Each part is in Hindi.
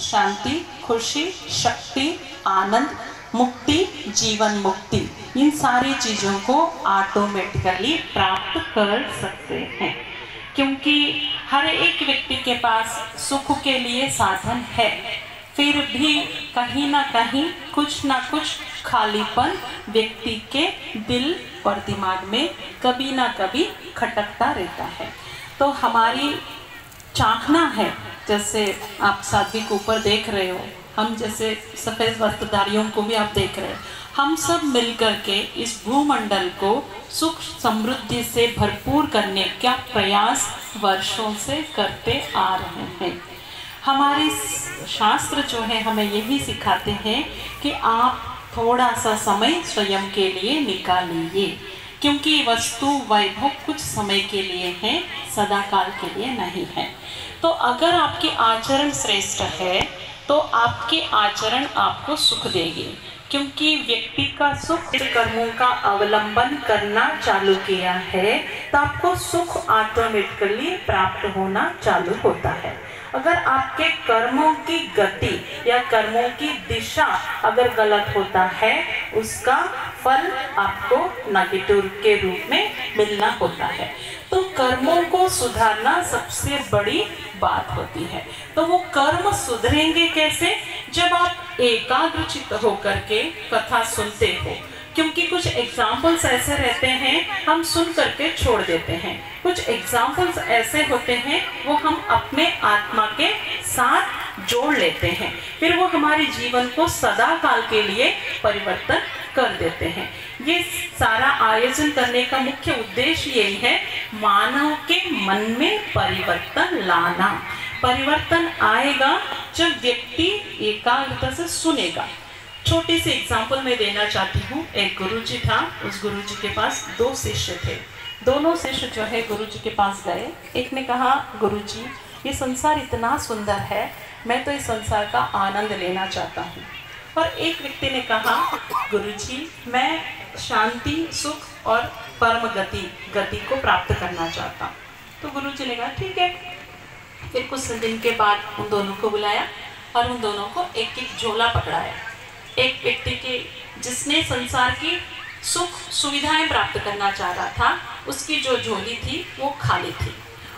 शांति, खुशी, शक्ति, आनंद, मुक्ति, जीवन मुक्ति, इन सारी चीज़ों को ऑटोमेटिकली प्राप्त कर सकते हैं। क्योंकि हर एक व्यक्ति के पास सुख के लिए साधन है, फिर भी कहीं ना कहीं कुछ ना कुछ खालीपन व्यक्ति के दिल और दिमाग में कभी ना कभी खटकता रहता है। तो हमारी चाहना है, जैसे आप साध्वी को ऊपर देख रहे हो, हम जैसे सफ़ेद वस्त्रधारियों को भी आप देख रहे हो, हम सब मिलकर के इस भूमंडल को सुख समृद्धि से भरपूर करने का प्रयास वर्षों से करते आ रहे हैं। हमारे शास्त्र जो है हमें यही सिखाते हैं कि आप थोड़ा सा समय स्वयं के लिए निकालिए, क्योंकि वस्तु वैभव कुछ समय के लिए है, सदा काल के लिए नहीं है। तो अगर आपके आचरण श्रेष्ठ है तो आपके आचरण आपको सुख देगी, क्योंकि व्यक्ति का सुख कर्मों का अवलंबन करना चालू किया है तो आपको सुख ऑटोमेटिकली प्राप्त होना चालू होता है। अगर आपके कर्मों की गति या कर्मों की दिशा अगर गलत होता है, उसका फल आपको नेगेटिव के रूप में मिलना होता है। तो कर्मों को सुधारना सबसे बड़ी बात होती है। तो वो कर्म सुधरेंगे कैसे? जब आप एकाग्रचित्त होकर के कथा सुनते हो, क्योंकि कुछ एग्जाम्पल्स ऐसे रहते हैं हम सुन करके छोड़ देते हैं, कुछ एग्जाम्पल्स ऐसे होते हैं वो हम अपने आत्मा के साथ जोड़ लेते हैं, फिर वो हमारे जीवन को सदा काल के लिए परिवर्तन कर देते हैं। ये सारा आयोजन करने का मुख्य उद्देश्य यही है, मानव के मन में परिवर्तन लाना। परिवर्तन आएगा जब व्यक्ति एकाग्रता से सुनेगा। छोटी सी एग्जाम्पल मैं देना चाहती हूँ। एक गुरुजी था, उस गुरुजी के पास 2 शिष्य थे। दोनों शिष्य जो है गुरुजी के पास गए। एक ने कहा, गुरुजी ये संसार इतना सुंदर है, मैं तो इस संसार का आनंद लेना चाहता हूँ। और एक व्यक्ति ने कहा, गुरुजी मैं शांति, सुख और परम गति को प्राप्त करना चाहता हूँ। तो गुरुजी ने कहा ठीक है। फिर कुछ दिन के बाद उन दोनों को बुलाया और उन दोनों को एक एक झोला पकड़ाया। एक व्यक्ति के जिसने संसार की सुख सुविधाएं प्राप्त करना चाह रहा था, उसकी जो झोली थी वो खाली थी,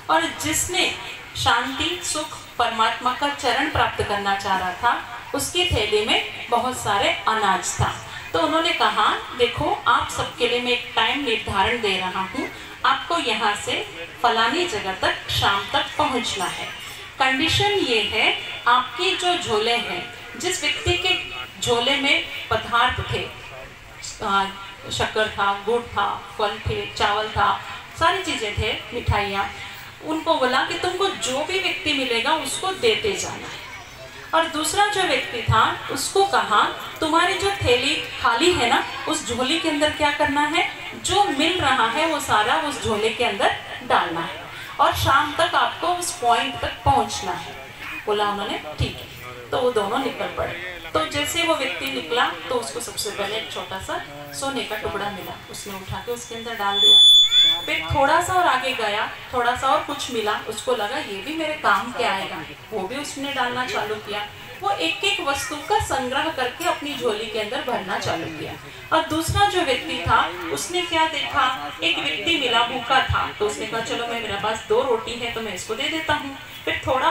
और जिसने शांति, सुख, परमात्मा का चरण प्राप्त करना चाह रहा था, उसकी थैली में बहुत सारे अनाज था। तो उन्होंने कहा, देखो आप सबके लिए मैं एक टाइम निर्धारण दे रहा हूँ, आपको यहाँ से फलानी जगह तक शाम तक पहुँचना है। कंडीशन ये है, आपके जो झोले हैं, जिस व्यक्ति के झोले में पदार्थ थे, शक्कर था, गुड़ था, फल थे, चावल था, सारी चीज़ें थे, मिठाइयाँ, उनको बोला कि तुमको जो भी व्यक्ति मिलेगा उसको देते जाना है। और दूसरा जो व्यक्ति था उसको कहा, तुम्हारी जो थैली खाली है ना, उस झोली के अंदर क्या करना है, जो मिल रहा है वो सारा उस झोले के अंदर डालना है, और शाम तक आपको उस पॉइंट तक पहुंचना है। बोला उन्होंने ठीक है। तो वो दोनों निकल पड़े। तो जैसे वो व्यक्ति निकला तो उसको सबसे पहले एक छोटा सा सोने का टुकड़ा मिला, उसने उठा के उसके अंदर डाल दिया। फिर थोड़ा सा और आगे गया, थोड़ा सा और कुछ मिला, उसको लगा ये भी मेरे काम के आएगा, वो भी उसने डालना चालू किया। वो एक एक वस्तु का संग्रह करके अपनी झोली के अंदर भरना चालू किया। और दूसरा जो व्यक्ति था उसने क्या देखा, एक व्यक्ति मिला भूखा था, तो उसने कहा चलो मैं, मेरे पास 2 रोटी है तो मैं इसको दे देता हूँ। फिर थोड़ा